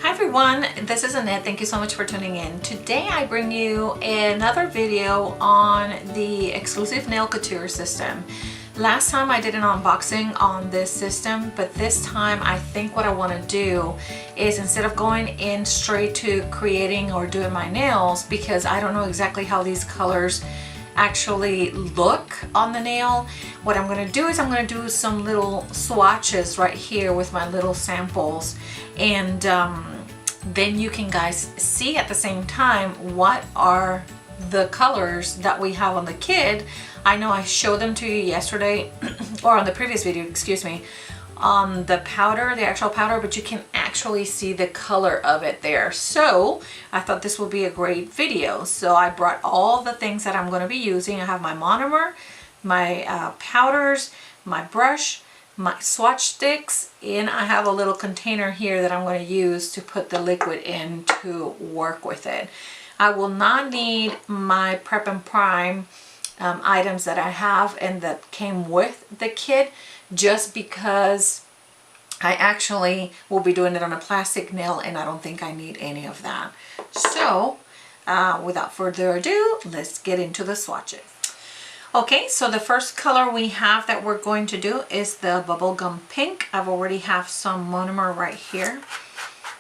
Hi everyone, this is Annette. Thank you so much for tuning in. Today I bring you another video on the exclusive nail couture system. Last time I did an unboxing on this system, but this time I think what I want to do is, instead of going in straight to creating or doing my nails, because I don't know exactly how these colors actually look on the nail, what I'm going to do is I'm going to do some little swatches right here with my little samples, and then you can guys see at the same time what are the colors that we have on the kid. I know I showed them to you yesterday or on the previous video, excuse me, on the powder, the actual powder, but you can actually see the color of it there. So I thought this would be a great video. So I brought all the things that I'm going to be using. I have my monomer, my powders, my brush, my swatch sticks, and I have a little container here that I'm going to use to put the liquid in to work with it. I will not need my prep and prime items that I have and that came with the kit, just because I actually will be doing it on a plastic nail and I don't think I need any of that. So without further ado, let's get into the swatches. Okay, so the first color we have that we're going to do is the Bubblegum Pink. I've already have some monomer right here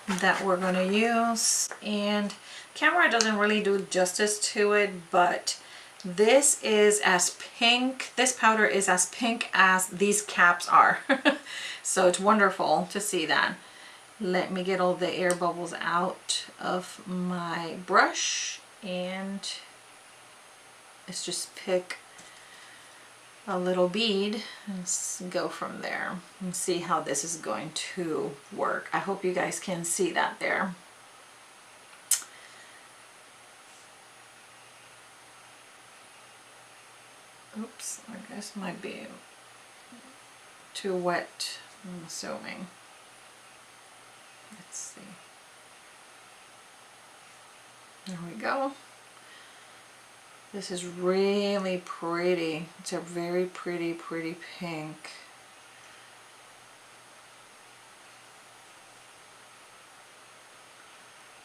that we're going to use, and camera doesn't really do justice to it, but this is as pink, this powder is as pink as these caps are. So it's wonderful to see that. Let me get all the air bubbles out of my brush, and let's just pick a little bead and go from there and see how this is going to work. I hope you guys can see that there. Oops, I guess might be too wet, I'm assuming. Let's see. There we go. This is really pretty. It's a very pretty pink.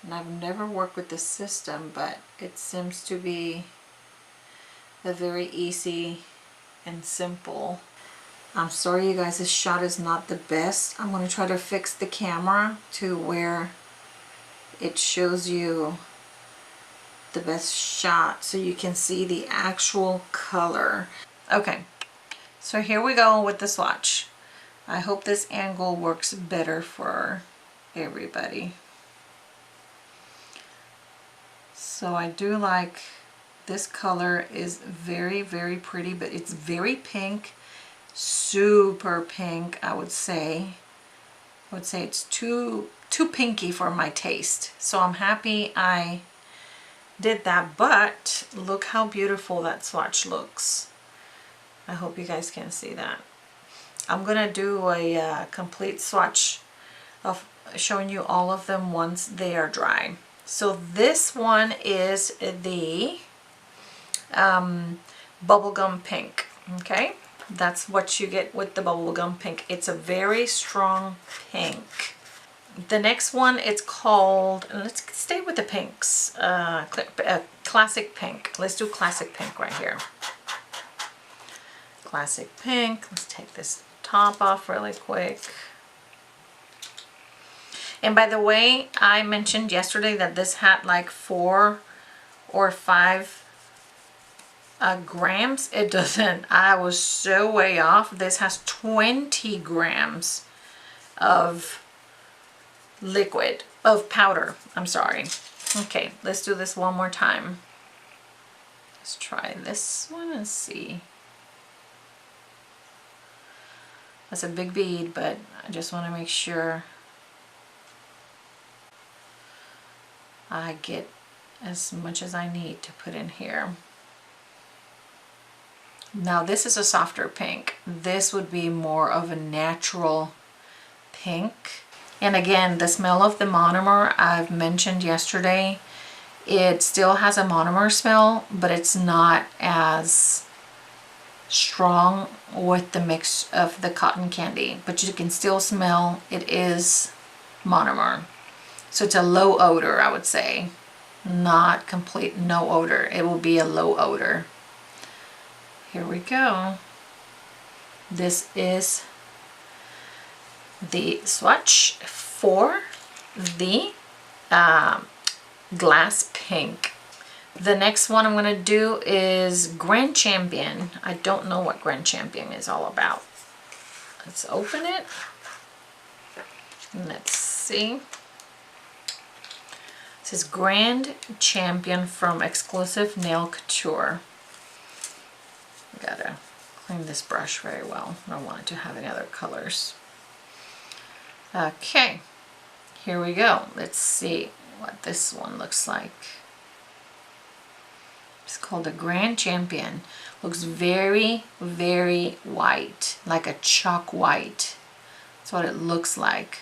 And I've never worked with this system, but it seems to be a very easy and simple. I'm sorry you guys, this shot is not the best. I'm going to try to fix the camera to where it shows you the best shot so you can see the actual color. Okay, so here we go with the swatch. I hope this angle works better for everybody. So I do like this color, is very pretty, but it's very pink, super pink. I would say it's too pinky for my taste. So I'm happy I did that, but look how beautiful that swatch looks. I hope you guys can see that. I'm gonna do a complete swatch of showing you all of them once they are dry. So this one is the Bubblegum Pink. Okay, that's what you get with the Bubblegum Pink. It's a very strong pink. The next one, it's called, let's stay with the pinks, Classic Pink. Let's do Classic Pink right here. Classic Pink. Let's take this top off really quick. And by the way, I mentioned yesterday that this had like 4 or 5 grams. It doesn't. I was so way off. This has 20 grams of liquid, of powder. I'm sorry. Okay, let's do this one more time. Let's try this one and see. That's a big bead, but I just want to make sure I get as much as I need to put in here. Now this is a softer pink. This would be more of a natural pink. And again, the smell of the monomer I've mentioned yesterday, it still has a monomer smell, but it's not as strong with the mix of the cotton candy. But you can still smell it is monomer. So it's a low odor, I would say. Not complete no odor. It will be a low odor. Here we go. This is the swatch for the glass pink. The next one I'm going to do is Grand Champion. I don't know what Grand Champion is all about. Let's open it. Let's see. This is Grand Champion from Exclusive Nail Couture. Gotta clean this brush very well. I don't want it to have any other colors. Okay, here we go. Let's see what this one looks like. It's called the Grand Champion. Looks very, very white, like a chalk white. That's what it looks like.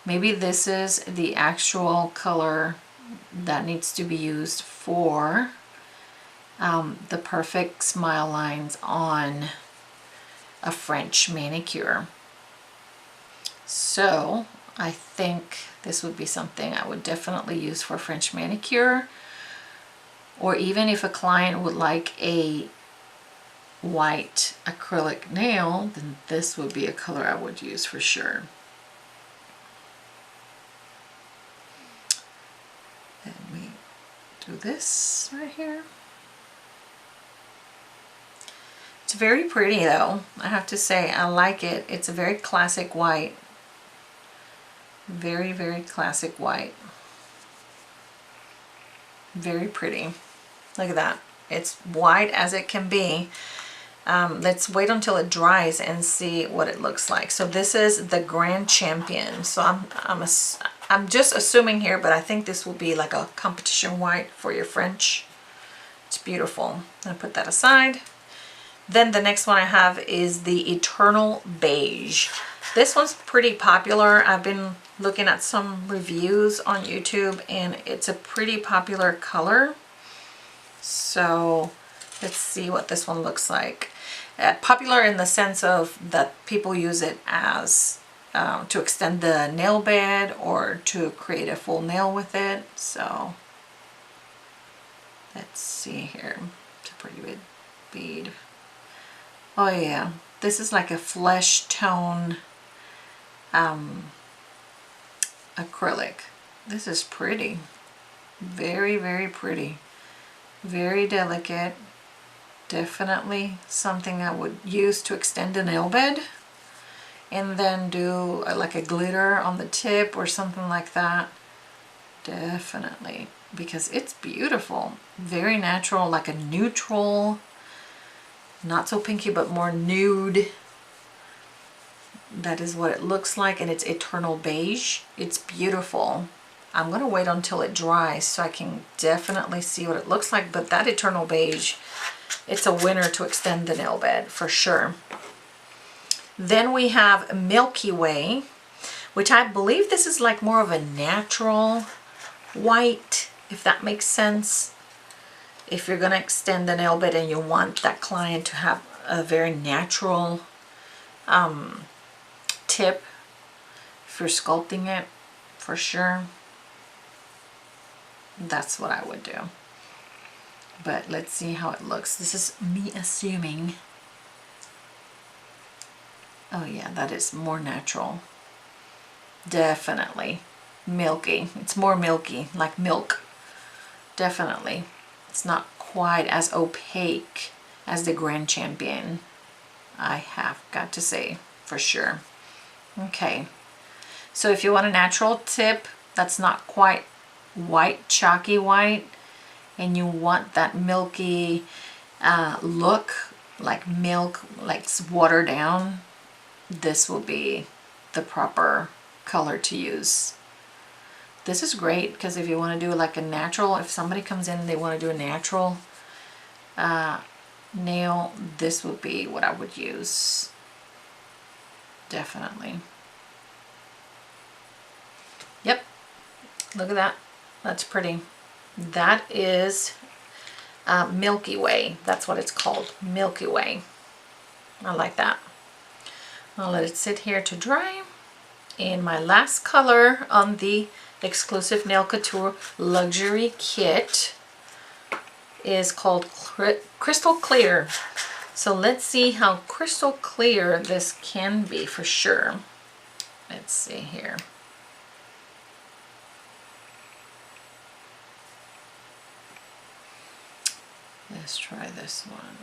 Maybe this is the actual color that needs to be used for the perfect smile lines on a French manicure. So I think this would be something I would definitely use for French manicure, or even if a client would like a white acrylic nail, then this would be a color I would use for sure. Let me do this right here. It's very pretty though, I have to say. I like it. It's a very classic white. Very, very classic white. Very pretty. Look at that. It's white as it can be. Let's wait until it dries and see what it looks like. So this is the Grand Champion. So I'm just assuming here, but I think this will be like a competition white for your French. It's beautiful. I'm gonna put that aside. Then the next one I have is the Eternal Beige. This one's pretty popular. I've been looking at some reviews on YouTube and it's a pretty popular color. So let's see what this one looks like. Popular in the sense of that people use it as to extend the nail bed or to create a full nail with it. So let's see here. It's a pretty big bead. Oh yeah, this is like a flesh tone acrylic. This is pretty. Very, very pretty. Very delicate. Definitely something I would use to extend a nail bed. And then do like a glitter on the tip or something like that. Definitely. Because it's beautiful. Very natural, like a neutral. Not so pinky, but more nude. That is what it looks like, and it's Eternal Beige. It's beautiful. I'm going to wait until it dries so I can definitely see what it looks like, but that Eternal Beige, it's a winner to extend the nail bed for sure. Then we have Milky Way, which I believe this is like more of a natural white, if that makes sense. If you're going to extend the nail bed and you want that client to have a very natural tip, if you're sculpting it, for sure, that's what I would do. But let's see how it looks. This is me assuming. Oh yeah, that is more natural. Definitely. Milky. It's more milky, like milk. Definitely. It's not quite as opaque as the Grand Champion, I have got to say, for sure. Okay, so if you want a natural tip that's not quite white, chalky white, and you want that milky look, like milk, like watered down, this will be the proper color to use. This is great because if you want to do like a natural, if somebody comes in and they want to do a natural nail, this would be what I would use. Definitely. Yep. Look at that. That's pretty. That is Milky Way. That's what it's called. Milky Way. I like that. I'll let it sit here to dry. And my last color on the exclusive nail couture luxury kit is called Crystal Clear. So let's see how crystal clear this can be for sure. Let's see here. Let's try this one.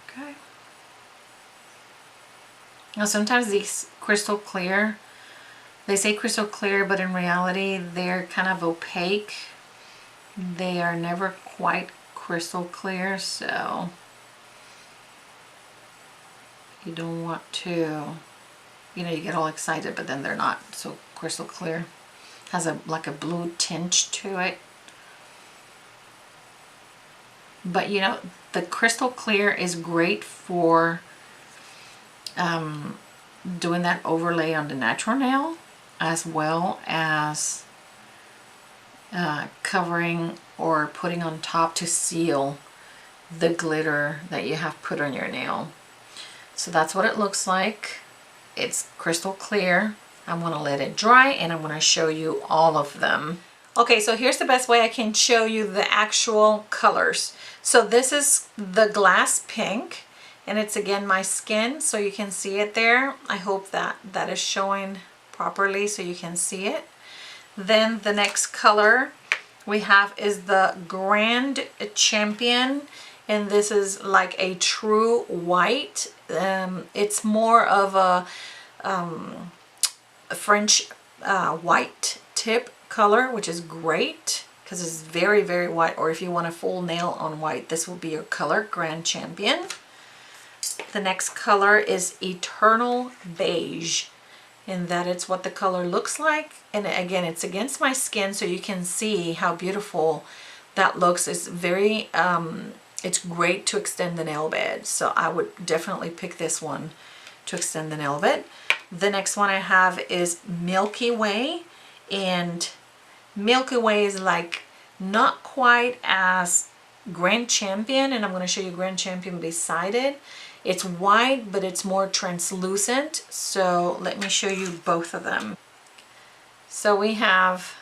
Okay. Now sometimes these crystal clear, they say crystal clear, but in reality they're kind of opaque. They are never quite crystal clear, so you don't want to, you know, you get all excited, but then they're not so crystal clear. Has a like a blue tinge to it. But you know, the crystal clear is great for doing that overlay on the natural nail, as well as covering or putting on top to seal the glitter that you have put on your nail. So that's what it looks like. It's crystal clear. I'm going to let it dry and I'm going to show you all of them. Okay, so here's the best way I can show you the actual colors. So this is the glass pink, and it's again my skin, so you can see it there. I hope that that is showing properly so you can see it. Then the next color we have is the Grand Champion, and this is like a true white. It's more of a French white tip color, which is great because it's very, very white. Or if you want a full nail on white, this will be your color, Grand Champion. The next color is Eternal Beige, and that it's what the color looks like. And again, it's against my skin, so you can see how beautiful that looks. It's very it's great to extend the nail bed, so I would definitely pick this one to extend the nail bed. The next one I have is Milky Way, and Milky Way is like not quite as Grand Champion, and I'm going to show you Grand Champion beside it. It's white, but it's more translucent, so let me show you both of them. So we have,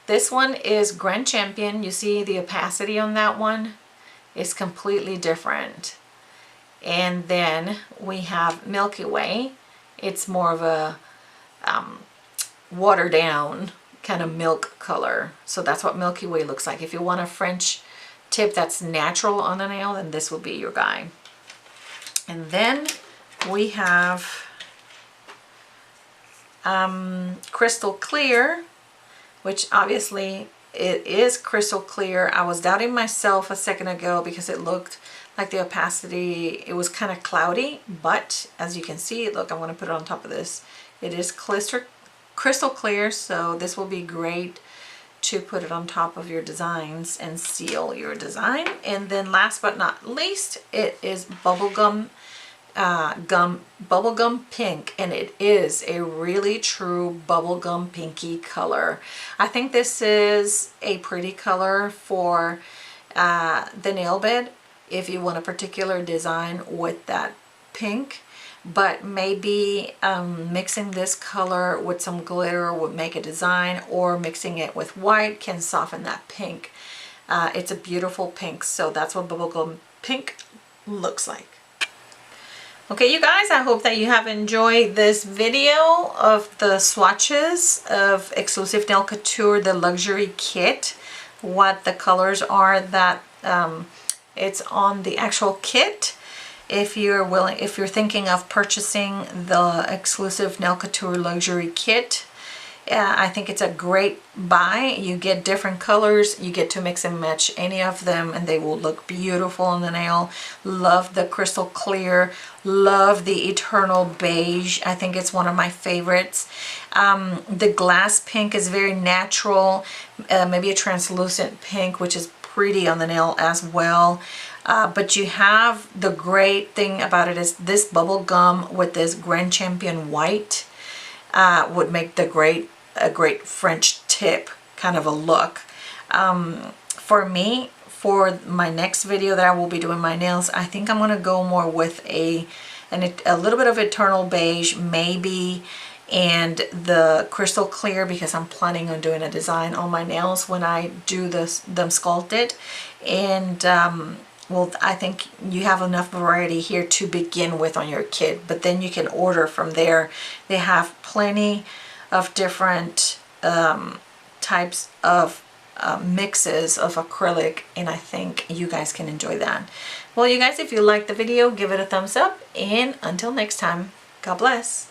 this one is Grand Champion. You see the opacity on that one is completely different. And then we have Milky Way. It's more of a watered down kind of milk color. So that's what Milky Way looks like. If you want a French tip that's natural on the nail, then this will be your guy. And then we have Crystal Clear, which obviously it is crystal clear. I was doubting myself a second ago because it looked like the opacity, it was kind of cloudy, but as you can see, look, I'm going to put it on top of this. It is crystal clear, so this will be great to put it on top of your designs and seal your design. And then last but not least, it is Bubblegum Pink, and it is a really true bubblegum pinky color. I think this is a pretty color for the nail bed if you want a particular design with that pink, but maybe mixing this color with some glitter would make a design, or mixing it with white can soften that pink. It's a beautiful pink, so that's what Bubblegum Pink looks like. Okay, you guys, I hope that you have enjoyed this video of the swatches of Exclusive Nail Couture, the luxury kit, what the colors are that it's on the actual kit. If you're thinking of purchasing the Exclusive Nail Couture luxury kit, I think it's a great buy. You get different colors, you get to mix and match any of them, and they will look beautiful on the nail. Love the crystal clear, love the Eternal Beige. I think it's one of my favorites. The glass pink is very natural, maybe a translucent pink, which is pretty on the nail as well. But you have, the great thing about it is this bubble gum with this Grand Champion white would make a great French tip kind of a look. For me, for my next video that I will be doing my nails, I think I'm gonna go more with a little bit of Eternal Beige maybe, and the Crystal Clear, because I'm planning on doing a design on my nails when I do them sculpted. And well, I think you have enough variety here to begin with on your kit, but then you can order from there. They have plenty of different types of mixes of acrylic, and I think you guys can enjoy that. Well, you guys, if you liked the video, give it a thumbs up, and until next time, God bless.